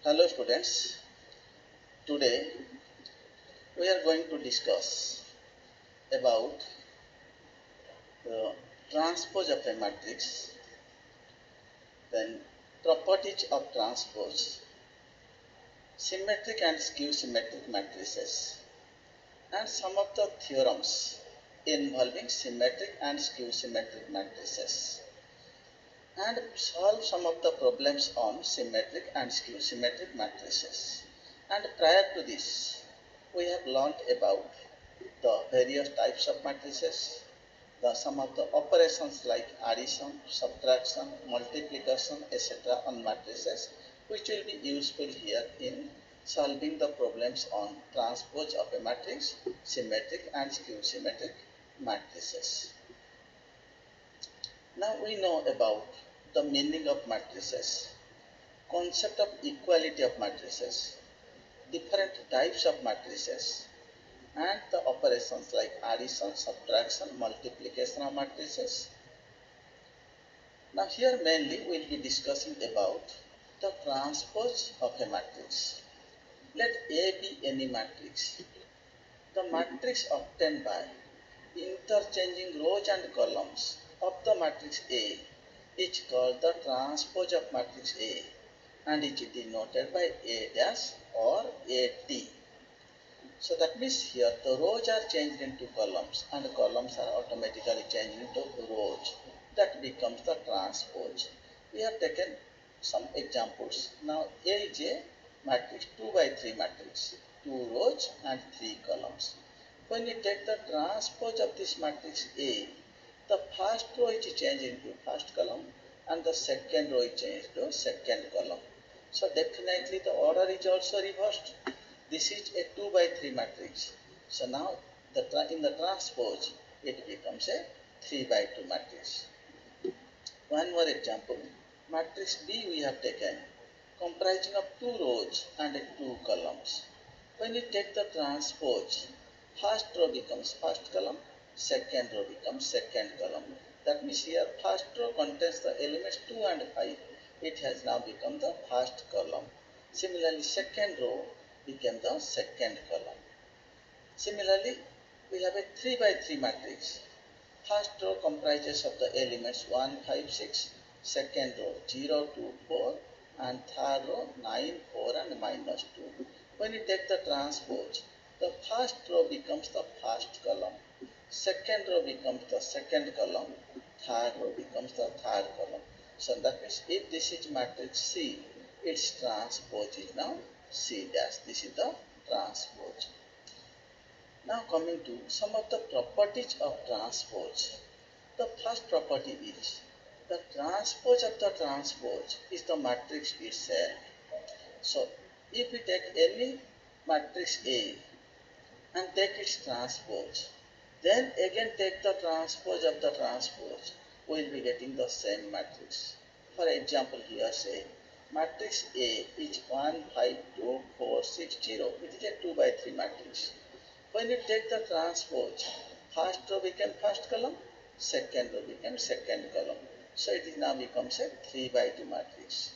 Hello students, today we are going to discuss about the transpose of a matrix, then properties of transpose, symmetric and skew symmetric matrices, and some of the theorems involving symmetric and skew symmetric matrices, and solve some of the problems on symmetric and skew symmetric matrices. And prior to this, we have learned about the various types of matrices, some of the operations like addition, subtraction, multiplication, etc. on matrices, which will be useful here in solving the problems on transpose of a matrix, symmetric and skew symmetric matrices. Now we know about the meaning of matrices, concept of equality of matrices, different types of matrices, and the operations like addition, subtraction, multiplication of matrices. Now here mainly we will be discussing about the transpose of a matrix. Let A be any matrix. The matrix obtained by interchanging rows and columns of the matrix A is called the transpose of matrix A and is denoted by A dash or AT. So that means here the rows are changed into columns and the columns are automatically changed into rows. That becomes the transpose. We have taken some examples. Now A is a matrix, 2 by 3 matrix, 2 rows and 3 columns. When we take the transpose of this matrix A, the first row is changed into first column and the second row is changed to second column. So definitely the order is also reversed. This is a 2 by 3 matrix. So now in the transpose, it becomes a 3 by 2 matrix. One more example. Matrix B we have taken, comprising of 2 rows and 2 columns. When we take the transpose, first row becomes first column, second row becomes second column. That means here first row contains the elements 2 and 5. It has now become the first column. Similarly, second row became the second column. Similarly, we have a 3 by 3 matrix. First row comprises of the elements 1, 5, 6, second row 0, 2, 4, and third row 9, 4, and minus 2. When we take the transpose, the first row becomes the first column, second row becomes the second column, third row becomes the third column. So that means if this is matrix C, its transpose is now C dash. This is the transpose. Now coming to some of the properties of transpose. The first property is the transpose of the transpose is the matrix itself. So if we take any matrix A and take its transpose, then again take the transpose of the transpose, we will be getting the same matrix. For example, here say matrix A is 1, 5, 2, 4, 6, 0. It is a 2 by 3 matrix. When you take the transpose, first row became first column, second row became second column. So it now becomes a 3 by 2 matrix.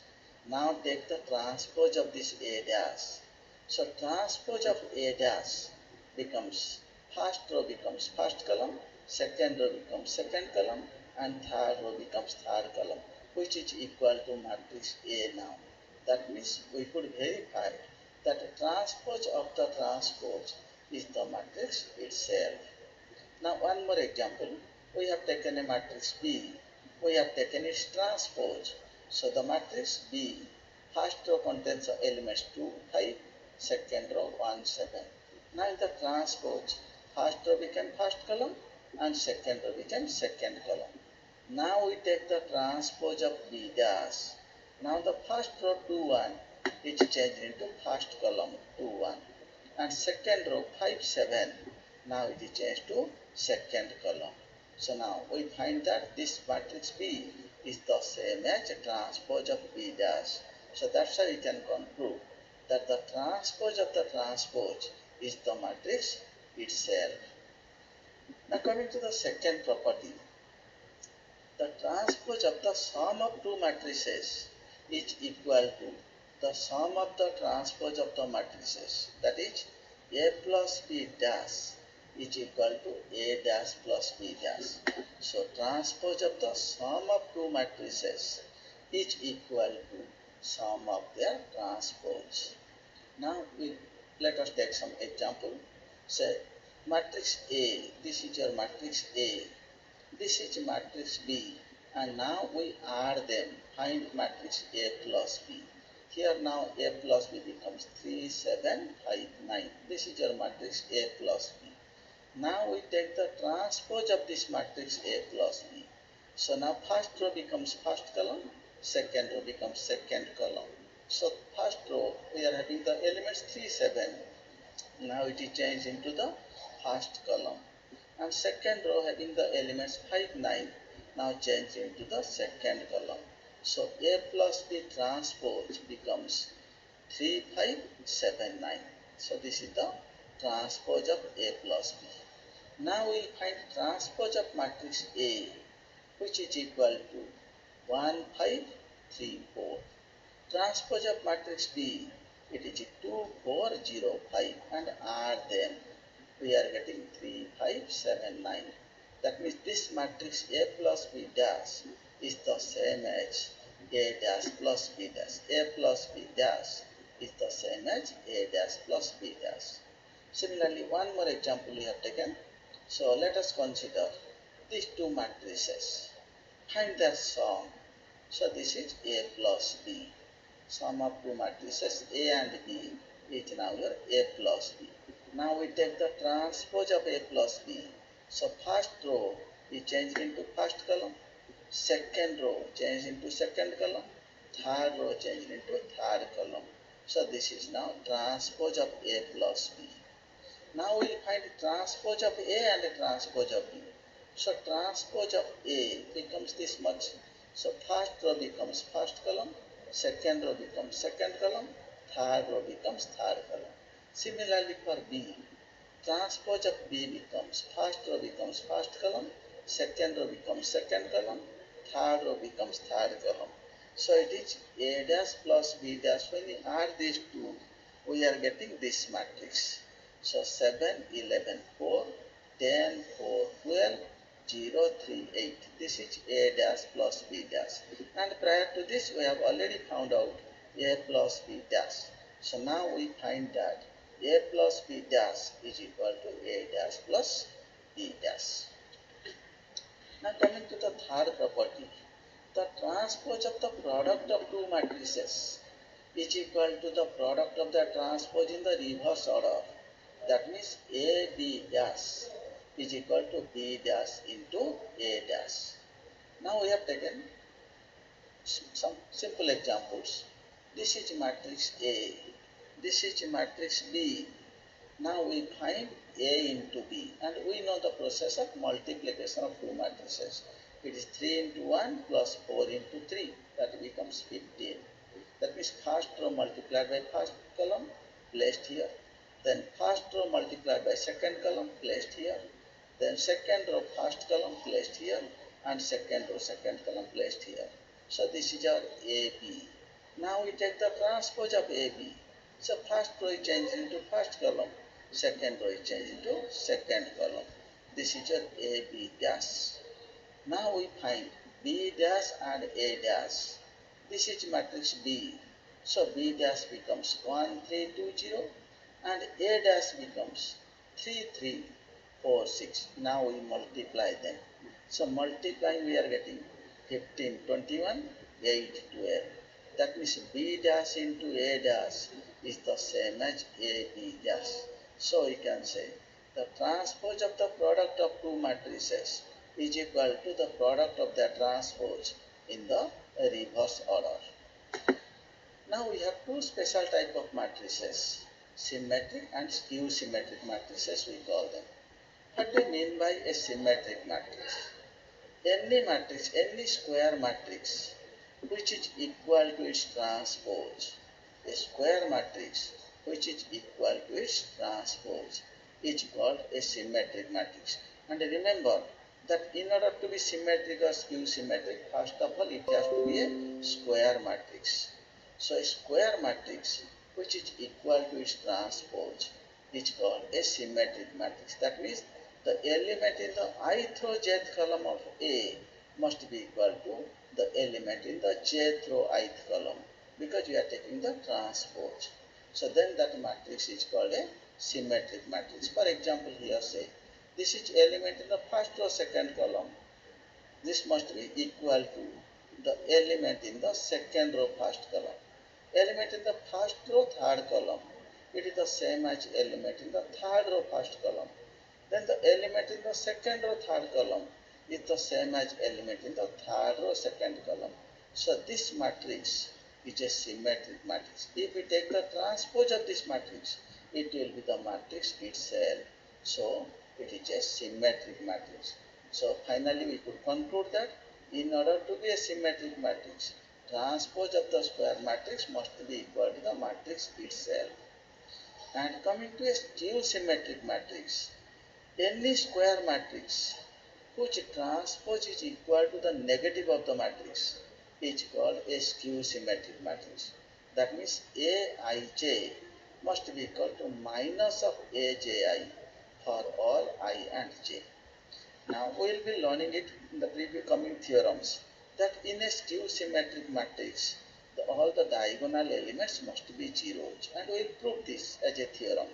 Now take the transpose of this A dash. So transpose of A dash becomes first row becomes first column, second row becomes second column, and third row becomes third column, which is equal to matrix A now. That means we could verify that the transpose of the transpose is the matrix itself. Now one more example. We have taken a matrix B. We have taken its transpose. So the matrix B, first row contains the elements 2, 5, second row 1, 7. Now in the transpose, first row became first column and second row became second column. Now we take the transpose of B dash. Now the first row 2, 1 is changed into first column 2, 1. And second row 5, 7, now it is changed to second column. So now we find that this matrix B is the same as the transpose of B dash. So that's how we can conclude that the transpose of the transpose is the matrix itself. Now coming to the second property, the transpose of the sum of two matrices is equal to the sum of the transpose of the matrices, that is A plus B dash is equal to A dash plus B dash. So transpose of the sum of two matrices is equal to sum of their transpose. Now let us take some example. Say matrix A, this is your matrix A, this is matrix B, and now we add them, find matrix A plus B. Here now A plus B becomes 3, 7, 5, 9. This is your matrix A plus B. Now we take the transpose of this matrix A plus B. So now first row becomes first column, second row becomes second column. So first row we are having the elements 3, 7. Now it is changed into the first column. And second row having the elements 5, 9. Now change into the second column. So A plus B transpose becomes 3, 5, 7, 9. So this is the transpose of A plus B. Now we find transpose of matrix A, which is equal to 1, 5, 3, 4. Transpose of matrix B, it is 2, 4, 0, 5, and add them. We are getting 3, 5, 7, 9. That means this matrix A plus B dash is the same as A dash plus B dash. A plus B dash is the same as A dash plus B dash. Similarly, one more example we have taken. So let us consider these two matrices. Find their sum. So this is A plus B. Sum of two matrices A and B is now your A plus B. Now we take the transpose of A plus B. So first row we change into first column, second row change into second column, third row change into third column. So this is now transpose of A plus B. Now we will find transpose of A and transpose of B. So transpose of A becomes this much. So first row becomes first column, second row becomes second column, third row becomes third column. Similarly for B, transpose of B becomes first row becomes first column, second row becomes second column, third row becomes third column. So it is A dash plus B dash. When we add these two, we are getting this matrix. So 7, 11, 4, 10, 4, 12, 0, 3, 8. This is A dash plus B dash. And prior to this, we have already found out A plus B dash. So now we find that A plus B dash is equal to A dash plus B dash. Now coming to the third property, the transpose of the product of two matrices is equal to the product of the transpose in the reverse order. That means A B dash is equal to B dash into A dash. Now we have taken some simple examples. This is matrix A. This is matrix B. Now we find A into B, and we know the process of multiplication of two matrices. It is 3 into 1 plus 4 into 3. That becomes 15. That means first row multiplied by first column placed here. Then first row multiplied by second column placed here. Then second row first column placed here, and second row second column placed here. So this is our AB. Now we take the transpose of AB. So first row is changed into first column, second row is changed into second column. This is your AB dash. Now we find B dash and A dash. This is matrix B. So B dash becomes 1, 3, 2, 0, and A dash becomes 3, 3, 4, 6. Now we multiply them. So multiplying we are getting 15, 21, 8, 12. That means B dash into A dash is the same as AB dash. So we can say the transpose of the product of two matrices is equal to the product of their transpose in the reverse order. Now we have two special type of matrices, symmetric and skew symmetric matrices we call them. What do you mean by a symmetric matrix? Any square matrix which is equal to its transpose, a square matrix which is equal to its transpose is called a symmetric matrix. And remember that in order to be symmetric or skew symmetric, first of all it has to be a square matrix. So a square matrix which is equal to its transpose is called a symmetric matrix. That means the element in the ith row jth column of A must be equal to the element in the jth row ith column, because we are taking the transpose. So then that matrix is called a symmetric matrix. For example, here say this is element in the first row second column. This must be equal to the element in the second row first column. Element in the first row third column, it is the same as element in the third row first column. Then the element in the second row third column is the same as element in the third row second column. So this matrix is a symmetric matrix. If we take the transpose of this matrix, it will be the matrix itself. So it is a symmetric matrix. So finally we could conclude that in order to be a symmetric matrix, transpose of the square matrix must be equal to the matrix itself. And coming to a skew symmetric matrix, any square matrix whose transpose is equal to the negative of the matrix is called a skew symmetric matrix. That means Aij must be equal to minus of Aji for all I and j. Now we will be learning it in the previous coming theorems, that in a skew symmetric matrix all the diagonal elements must be zeros, and we will prove this as a theorem.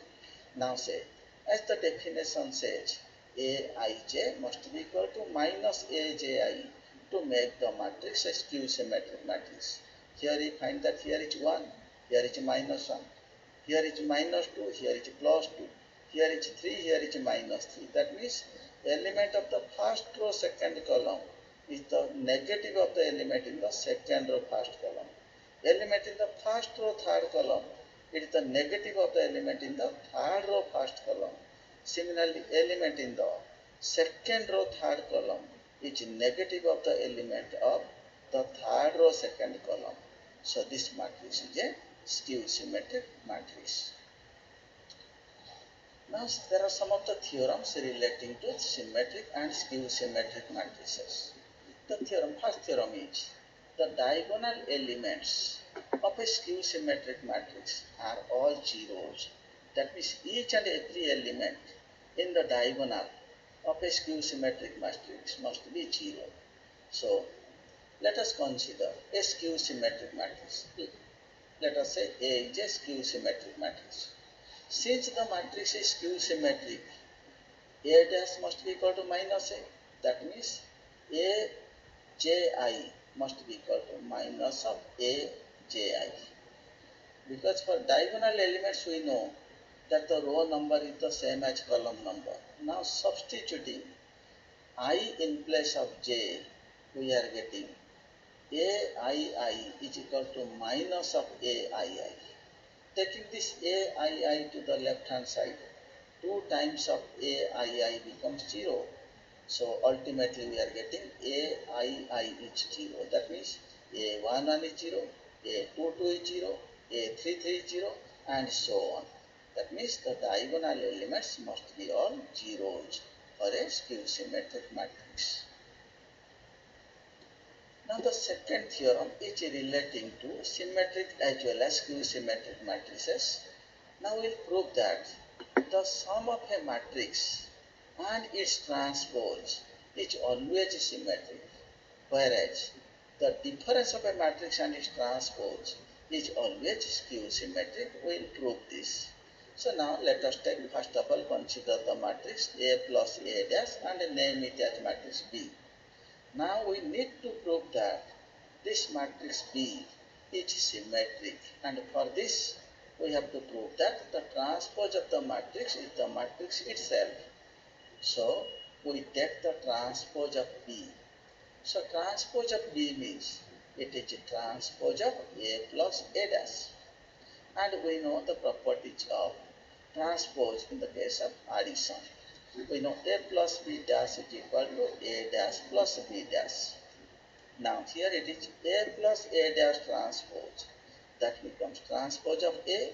Now say, as the definition says, Aij must be equal to minus Aji to make the matrix a skew symmetric matrix. Here we find that here is 1, here is minus 1, here is minus 2, here is plus 2, here is 3, here is minus 3. That means element of the first row second column is the negative of the element in the second row first column. Element in the first row third column, it is the negative of the element in the third row first column. Similarly, element in the second row third column is negative of the element of the third row second column. So this matrix is a skew symmetric matrix. Now there are some of the theorems relating to symmetric and skew symmetric matrices. The theorem, first theorem is, the diagonal elements of a skew symmetric matrix are all zeros. That means each and every element in the diagonal of a skew symmetric matrix must be 0. So let us consider a skew symmetric matrix. Let us say A is a skew symmetric matrix. Since the matrix is skew symmetric, A dash must be equal to minus A. That means Aji must be equal to minus of Aji. Because for diagonal elements we know that the row number is the same as column number. Now substituting I in place of j, we are getting Aii is equal to minus of Aii. Taking this Aii to the left hand side, 2 times of Aii becomes 0. So ultimately we are getting Aii is 0. That means A11 is 0, A22 is 0, A33 is 0, and so on. That means the diagonal elements must be all zeros for a skew symmetric matrix. Now the second theorem is relating to symmetric as well as skew symmetric matrices. Now we will prove that the sum of a matrix and its transpose is always symmetric, whereas the difference of a matrix and its transpose is always skew symmetric. We will prove this. So now let us take, first of all, consider the matrix A plus A dash and name it as matrix B. Now we need to prove that this matrix B is symmetric, and for this we have to prove that the transpose of the matrix is the matrix itself. So we take the transpose of B. So transpose of B means it is a transpose of A plus A dash, and we know the properties of transpose in the case of addition. We know A plus B dash is equal to A dash plus B dash. Now here it is A plus A dash transpose. That becomes transpose of A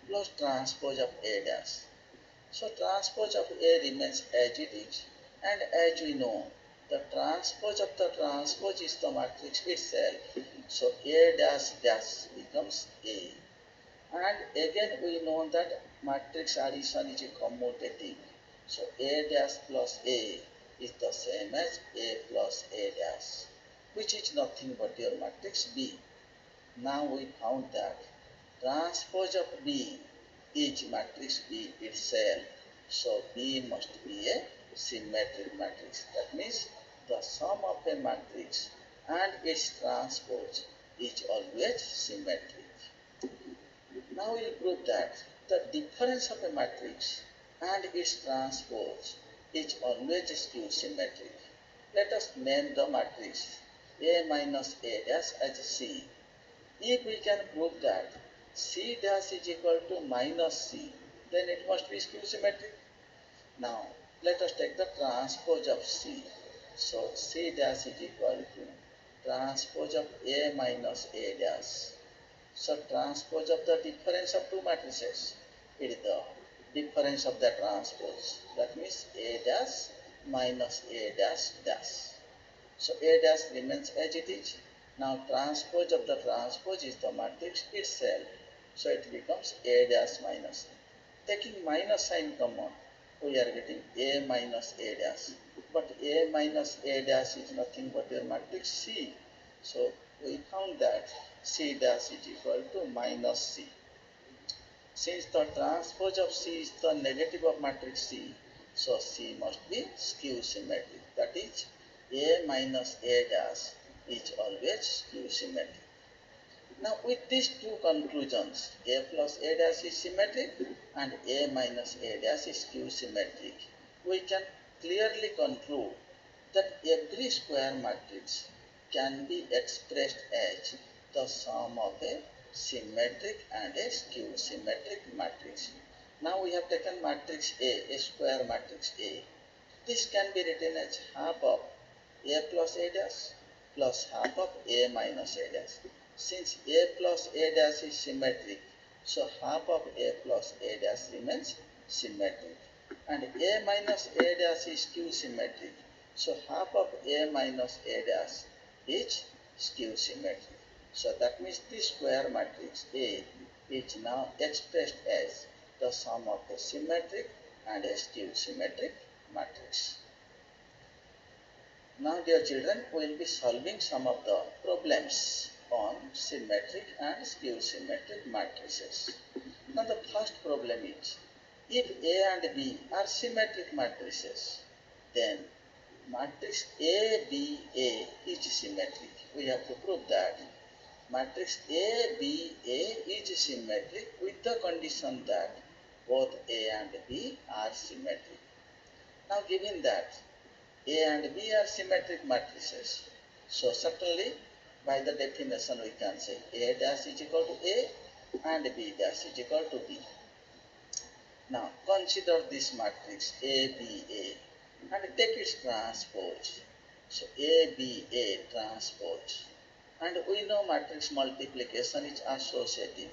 plus transpose of A dash. So transpose of A remains as it is, and as we know the transpose of the transpose is the matrix itself. So A dash dash becomes A. And again we know that matrix addition is commutative. So A dash plus A is the same as A plus A dash, which is nothing but your matrix B. Now we found that transpose of B is matrix B itself. So B must be a symmetric matrix. That means the sum of a matrix and its transpose is always symmetric. Now we will prove that the difference of a matrix and its transpose is always skew symmetric. Let us name the matrix A minus A dash as C. If we can prove that C dash is equal to minus C, then it must be skew symmetric. Now let us take the transpose of C. So C dash is equal to transpose of A minus A dash. So transpose of the difference of two matrices, it is the difference of the transpose. That means A dash minus A dash dash. So A dash remains as it is. Now transpose of the transpose is the matrix itself. So it becomes A dash minus A. Taking minus sign common, we are getting A minus A dash. But A minus A dash is nothing but your matrix C. So we found that C dash is equal to minus C. Since the transpose of C is the negative of matrix C, so C must be skew symmetric. That is, A minus A dash is always skew symmetric. Now with these two conclusions, A plus A dash is symmetric and A minus A dash is skew symmetric, we can clearly conclude that every square matrix can be expressed as the sum of a symmetric and a skew symmetric matrix. Now we have taken matrix A square matrix A. This can be written as half of A plus A dash plus half of A minus A dash. Since A plus A dash is symmetric, so half of A plus A dash remains symmetric. And A minus A dash is skew symmetric, so half of A minus A dash is skew symmetric. So that means this square matrix A is now expressed as the sum of a symmetric and a skew symmetric matrix. Now dear children, we will be solving some of the problems on symmetric and skew symmetric matrices. Now the first problem is, if A and B are symmetric matrices, then matrix ABA is symmetric. We have to prove that matrix ABA is symmetric with the condition that both A and B are symmetric. Now given that A and B are symmetric matrices, so certainly by the definition we can say A dash is equal to A and B dash is equal to B. Now consider this matrix ABA and take its transpose. So ABA transpose. And we know matrix multiplication is associative.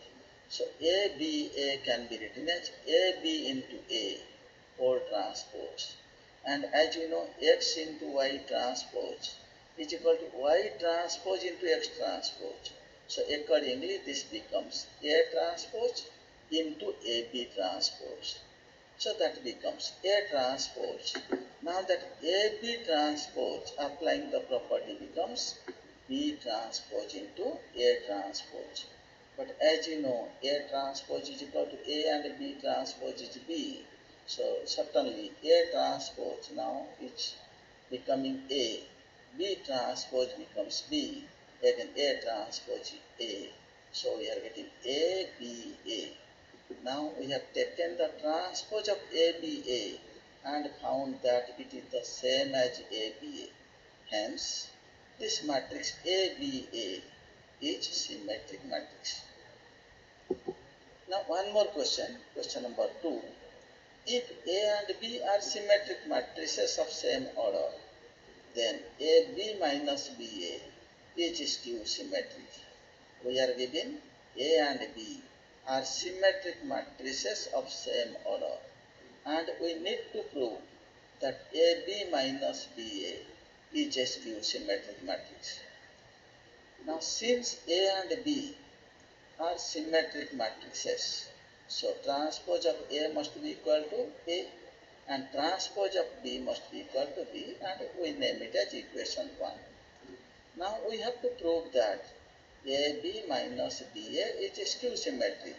So ABA can be written as AB into A whole transpose. And as you know, X into Y transpose is equal to Y transpose into X transpose. So accordingly this becomes A transpose into AB transpose. So that becomes A transpose. Now that AB transpose applying the property becomes B transpose into A transpose. But as you know, A transpose is equal to A and B transpose is B. So certainly A transpose now is becoming A. B transpose becomes B. Again A transpose is A. So we are getting ABA. Now we have taken the transpose of ABA and found that it is the same as ABA. Hence, this matrix ABA is symmetric matrix. Now one more question, question number 2. If A and B are symmetric matrices of same order, then AB minus BA is skew symmetric. We are given A and B are symmetric matrices of same order, and we need to prove that AB minus BA is a skew symmetric matrix. Now since A and B are symmetric matrices, so transpose of A must be equal to A and transpose of B must be equal to B, and we name it as equation 1. Now we have to prove that AB minus BA is skew symmetric.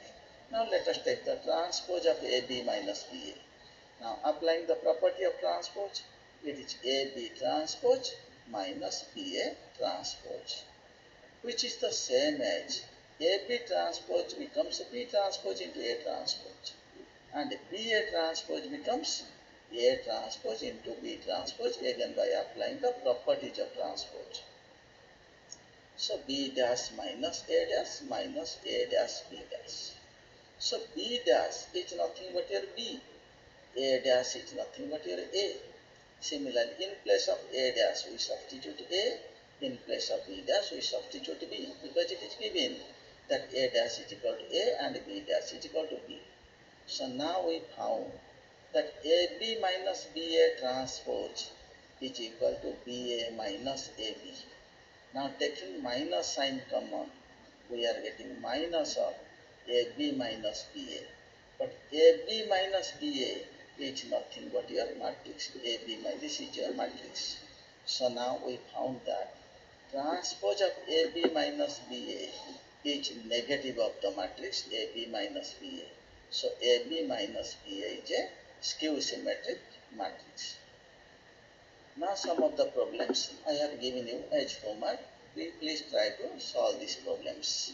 Now let us take the transpose of AB minus BA. Now applying the property of transpose, it is AB transpose minus BA transpose, which is the same as AB transpose becomes B transpose into A transpose, and BA transpose becomes A transpose into B transpose, again by applying the properties of transpose. So B dash minus A dash minus A dash B dash. So B dash is nothing but your B. A dash is nothing but your A. Similarly, in place of A dash we substitute A. In place of B dash we substitute B, because it is given that A dash is equal to A and B dash is equal to B. So now we found that AB minus BA transpose is equal to BA minus AB. Now taking minus sign common, we are getting minus of AB minus BA. But AB minus BA is nothing but your matrix AB minus, this is your matrix. So now we found that transpose of AB minus BA is negative of the matrix AB minus BA. So AB minus BA is a skew symmetric matrix. Now some of the problems I have given you as homework. Please try to solve these problems.